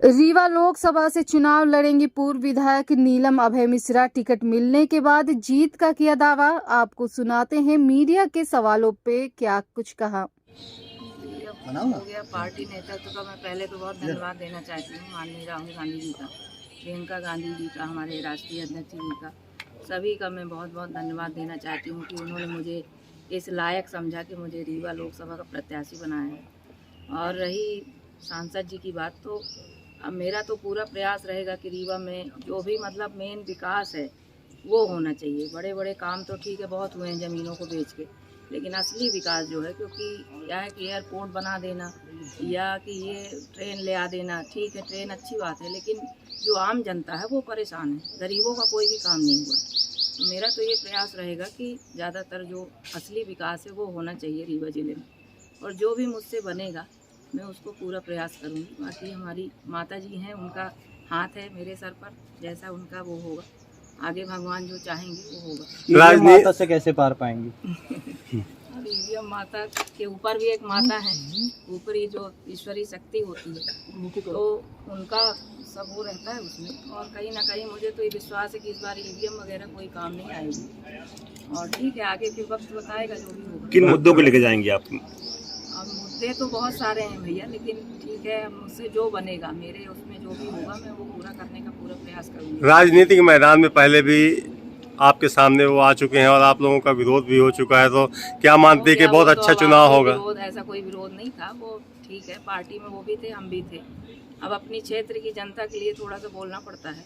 रीवा लोकसभा से चुनाव लड़ेंगी पूर्व विधायक नीलम अभय मिश्रा। टिकट मिलने के बाद जीत का किया दावा। आपको सुनाते हैं मीडिया के सवालों पे क्या कुछ कहा। हो गया पार्टी नेतृत्व का मैं पहले तो बहुत धन्यवाद देना चाहती हूँ माननीय राहुल गांधी जी का, प्रियंका गांधी जी का, हमारे राष्ट्रीय अध्यक्ष जी का, सभी का मैं बहुत बहुत धन्यवाद देना चाहती हूँ कि उन्होंने मुझे इस लायक समझा कि मुझे रीवा लोकसभा का प्रत्याशी बनाया है। और रही सांसद जी की बात, तो अब मेरा तो पूरा प्रयास रहेगा कि रीवा में जो भी मतलब मेन विकास है वो होना चाहिए। बड़े बड़े काम तो ठीक है बहुत हुए हैं ज़मीनों को बेच के, लेकिन असली विकास जो है, क्योंकि क्या है कि एयरपोर्ट बना देना या कि ये ट्रेन ले आ देना, ठीक है ट्रेन अच्छी बात है, लेकिन जो आम जनता है वो परेशान है, गरीबों का कोई भी काम नहीं हुआ। तो मेरा तो ये प्रयास रहेगा कि ज़्यादातर जो असली विकास है वो होना चाहिए रीवा ज़िले में, और जो भी मुझसे बनेगा मैं उसको पूरा प्रयास करूँगी। बाकी हमारी माता जी हैं, उनका हाथ है मेरे सर पर, जैसा उनका वो होगा, आगे भगवान जो चाहेंगे वो होगा। राजनीति माता से कैसे पार पाएंगी? ईवीएम माता के ऊपर भी एक माता है, ऊपरी जो ईश्वरीय शक्ति होती है तो उनका सब वो रहता है उसमें। और कहीं ना कहीं मुझे तो ये विश्वास है कि इस बार ईवीएम वगैरह कोई काम नहीं आएगी। और ठीक है, आगे फिर वक्त बताएगा जो भी होगा। किन मुद्दों को लेके जाएंगे आप? अब मुद्दे तो बहुत सारे हैं भैया, लेकिन ठीक है मुझसे जो बनेगा, मेरे उसमें जो भी होगा मैं वो पूरा करने का पूरा प्रयास करूँगी। राजनीतिक मैदान में पहले भी आपके सामने वो आ चुके हैं और आप लोगों का विरोध भी हो चुका है, तो क्या मानते हैं कि बहुत अच्छा चुनाव होगा? ऐसा कोई विरोध नहीं था, वो ठीक है, पार्टी में वो भी थे, हम भी थे। अब अपनी क्षेत्र की जनता के लिए थोड़ा सा बोलना पड़ता है।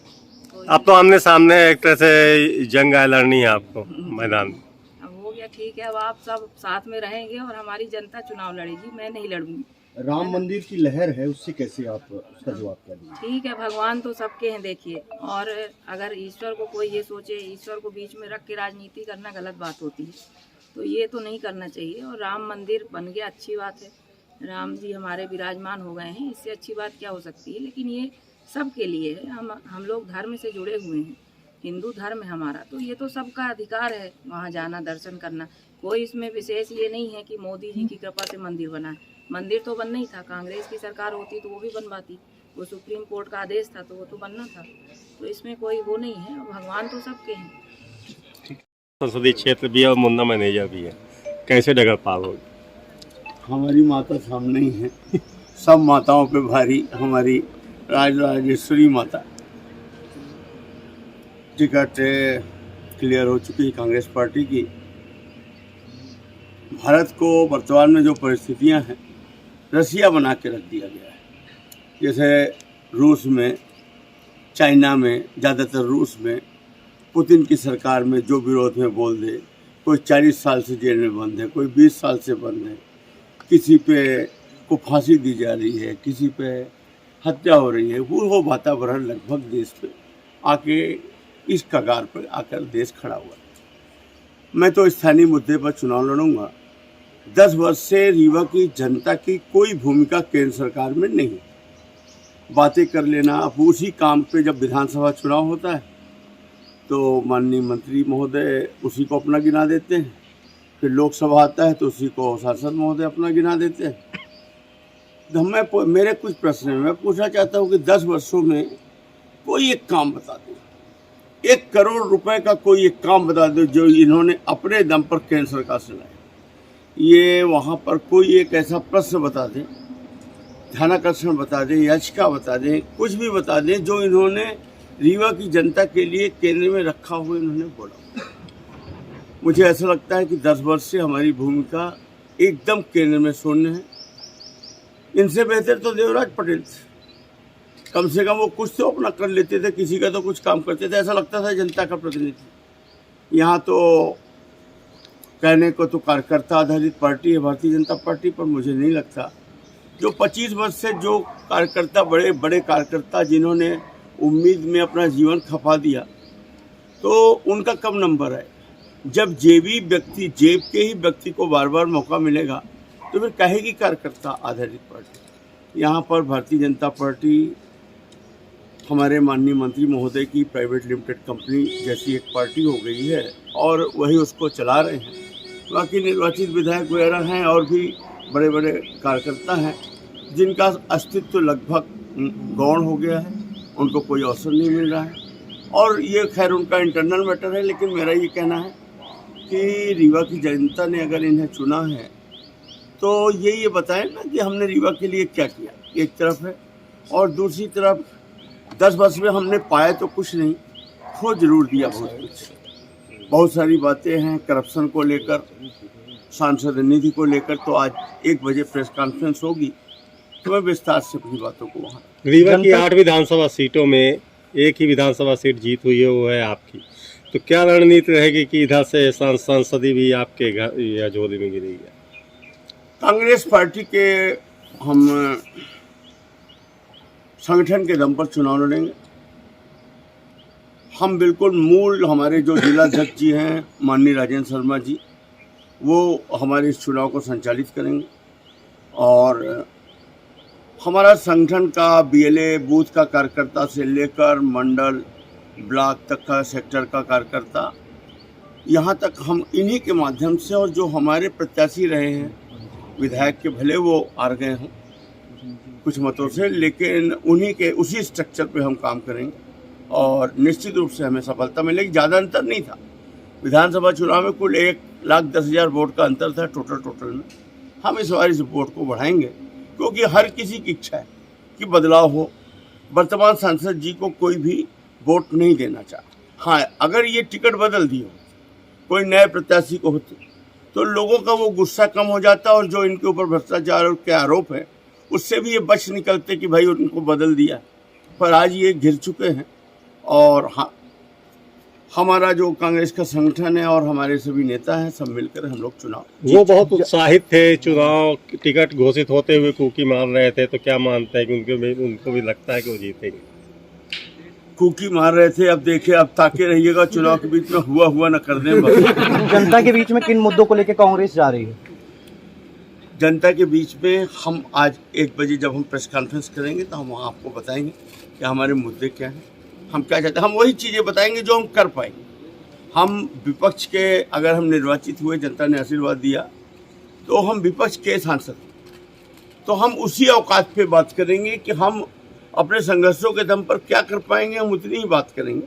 तो अब तो आमने सामने एक तरह से जंग है लड़नी है आपको मैदान में। अब हो गया, ठीक है, अब आप सब साथ में रहेंगे और हमारी जनता चुनाव लड़ेगी, मैं नहीं लड़ूंगी। राम मंदिर की लहर है, उससे कैसे आप उसका जवाब क्या देंगे? ठीक है, भगवान तो सबके हैं देखिए, और अगर ईश्वर को कोई ये सोचे, ईश्वर को बीच में रख के राजनीति करना गलत बात होती है, तो ये तो नहीं करना चाहिए। और राम मंदिर बन गया, अच्छी बात है, राम जी हमारे विराजमान हो गए हैं, इससे अच्छी बात क्या हो सकती है। लेकिन ये सबके लिए है, हम लोग धर्म से जुड़े हुए हैं, हिंदू धर्म है हमारा, तो ये तो सबका अधिकार है वहाँ जाना, दर्शन करना। कोई इसमें विशेष ये नहीं है कि मोदी जी की कृपा से मंदिर बना है। मंदिर तो बनना ही था, कांग्रेस की सरकार होती तो वो भी बनवाती, वो सुप्रीम कोर्ट का आदेश था तो वो तो बनना था, तो इसमें कोई वो नहीं है, भगवान तो सबके हैं। संसदीय क्षेत्र भी है और मुन्ना मैनेजर भी है, कैसे डगर पार होगी? हमारी माता सामने ही है, सब माताओं पे भारी हमारी राजराजेश्वरी माता। टिकट क्लियर हो चुकी है कांग्रेस पार्टी की। भारत को वर्तमान में जो परिस्थितियां हैं, रसिया बना के रख दिया गया है। जैसे रूस में, चाइना में, ज़्यादातर रूस में पुतिन की सरकार में जो विरोध में बोल दे, कोई 40 साल से जेल में बंद है, कोई 20 साल से बंद है, किसी पे को फांसी दी जा रही है, किसी पे हत्या हो रही है। वो वातावरण लगभग देश पे आके इस कगार पर आकर देश खड़ा हुआ है। मैं तो स्थानीय मुद्दे पर चुनाव लड़ूंगा। 10 वर्ष से रीवा की जनता की कोई भूमिका केंद्र सरकार में नहीं। बातें कर लेना, अब उसी काम पे जब विधानसभा चुनाव होता है तो माननीय मंत्री महोदय उसी को अपना गिना देते हैं, फिर लोकसभा आता है तो उसी को सांसद महोदय अपना गिना देते हैं। तो मेरे कुछ प्रश्न हैं, मैं पूछना चाहता हूँ कि 10 वर्षों में कोई एक काम बता दो, 1 करोड़ रुपए का कोई एक काम बता दो जो इन्होंने अपने दम पर केंद्र सरकार से लाया। ये वहाँ पर कोई एक ऐसा प्रश्न बता दें, ध्यानाकर्षण बता दें, याचिका बता दें, कुछ भी बता दें जो इन्होंने रीवा की जनता के लिए केंद्र में रखा हुआ इन्होंने बोला। मुझे ऐसा लगता है कि 10 वर्ष से हमारी भूमिका एकदम केंद्र में शून्य है। इनसे बेहतर तो देवराज पटेल थे, कम से कम वो कुछ तो अपना कर लेते थे, किसी का तो कुछ काम करते थे, ऐसा लगता था जनता का प्रतिनिधि। यहाँ तो कहने को तो कार्यकर्ता आधारित पार्टी है भारतीय जनता पार्टी, पर मुझे नहीं लगता जो 25 वर्ष से जो कार्यकर्ता, बड़े बड़े कार्यकर्ता जिन्होंने उम्मीद में अपना जीवन खपा दिया, तो उनका कब नंबर है? जब जेब के ही व्यक्ति को बार बार मौका मिलेगा तो फिर कहेगी कार्यकर्ता आधारित पार्टी। यहाँ पर भारतीय जनता पार्टी हमारे माननीय मंत्री महोदय की प्राइवेट लिमिटेड कंपनी जैसी एक पार्टी हो गई है और वही उसको चला रहे हैं। बाकी निर्वाचित विधायक वगैरह हैं और भी बड़े बड़े कार्यकर्ता हैं जिनका अस्तित्व लगभग गौण हो गया है, उनको कोई अवसर नहीं मिल रहा है। और ये खैर उनका इंटरनल मैटर है, लेकिन मेरा ये कहना है कि रीवा की जनता ने अगर इन्हें चुना है तो ये बताएं ना कि हमने रीवा के लिए क्या किया, एक तरफ है, और दूसरी तरफ 10 वर्ष में हमने पाया तो कुछ नहीं, खो जरूर दिया बहुत कुछ। बहुत सारी बातें हैं करप्शन को लेकर, सांसद निधि को लेकर। तो आज 1 बजे प्रेस कॉन्फ्रेंस होगी तो मैं विस्तार से अपनी बातों को वहाँ। रीवा की 8 विधानसभा सीटों में एक ही विधानसभा सीट जीत हुई है, वो है आपकी। तो क्या रणनीति रहेगी कि इधर से सांसदी भी आपके घर या झोली में गिरेगी? कांग्रेस पार्टी के हम संगठन के दम पर चुनाव लड़ेंगे। हम बिल्कुल मूल, हमारे जो जिलाध्यक्ष जी हैं माननीय राजेंद्र शर्मा जी, वो हमारे इस चुनाव को संचालित करेंगे। और हमारा संगठन का बीएलए बूथ का कार्यकर्ता से लेकर मंडल ब्लॉक तक का, सेक्टर का कार्यकर्ता, यहाँ तक हम इन्हीं के माध्यम से, और जो हमारे प्रत्याशी रहे हैं विधायक के, भले वो हार गए हों कुछ मतों से, लेकिन उन्हीं के उसी स्ट्रक्चर पे हम काम करेंगे और निश्चित रूप से हमें सफलता मिलेगी। ज़्यादा अंतर नहीं था विधानसभा चुनाव में, कुल 1,10,000 वोट का अंतर था टोटल में। हम इस बार इस वोट को बढ़ाएंगे क्योंकि हर किसी की इच्छा है कि बदलाव हो। वर्तमान सांसद जी को कोई भी वोट नहीं देना चाहता। हाँ, अगर ये टिकट बदल दी हो, कोई नए प्रत्याशी को होते, तो लोगों का वो गुस्सा कम हो जाता, और जो इनके ऊपर भ्रष्टाचार के आरोप है उससे भी ये बच निकलते कि भाई उनको बदल दिया। पर आज ये घिर चुके हैं। और हाँ, हमारा जो कांग्रेस का संगठन है और हमारे सभी नेता हैं, सब मिलकर हम लोग चुनाव। वो बहुत उत्साहित थे, चुनाव टिकट घोषित होते हुए कूकी मार रहे थे। तो क्या मानते हैं कि उनको भी लगता है कि वो जीतेंगे? कूकी मार रहे थे, अब देखिए, अब ताके रहिएगा, चुनाव के बीच में हुआ न कर दें। जनता के बीच में किन मुद्दों को लेकर कांग्रेस जा रही है? जनता के बीच में हम आज 1 बजे जब हम प्रेस कॉन्फ्रेंस करेंगे तो हम वहाँ आपको बताएंगे कि हमारे मुद्दे क्या हैं, हम क्या चाहते हैं। हम वही चीज़ें बताएंगे जो हम कर पाएंगे। हम विपक्ष के, अगर हम निर्वाचित हुए, जनता ने आशीर्वाद दिया, तो हम विपक्ष के सांसद, तो हम उसी औकात पे बात करेंगे कि हम अपने संघर्षों के दम पर क्या कर पाएंगे, हम उतनी ही बात करेंगे।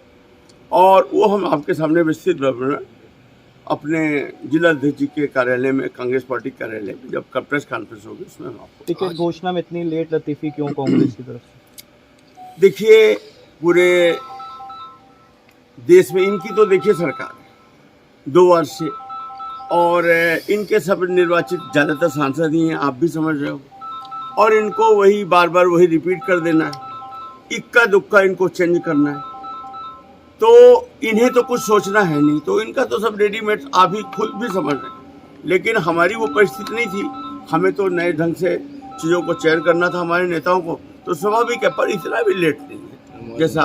और वो हम आपके सामने विस्तृत विवरण अपने जिलाध्यक्ष जी के कार्यालय में, कांग्रेस पार्टी कार्यालय में, जब प्रेस कॉन्फ्रेंस होगी उसमें हम आपको। टिकट घोषणा में इतनी लेट लतीफी क्यों कांग्रेस की तरफ से? देखिए, पूरे देश में इनकी तो देखिए सरकार है 2 वर्ष से, और इनके सब निर्वाचित ज़्यादातर सांसद ही हैं, आप भी समझ रहे हो। और इनको वही बार बार वही रिपीट कर देना है, इक्का दुक्का इनको चेंज करना है, तो इन्हें तो कुछ सोचना है नहीं, तो इनका तो सब रेडीमेड आप ही खुद भी समझ रहे हैं। लेकिन हमारी वो परिस्थिति नहीं थी, हमें तो नए ढंग से चीज़ों को चयन करना था हमारे नेताओं को, तो स्वाभाविक है, पर इतना भी लेट नहीं है जैसा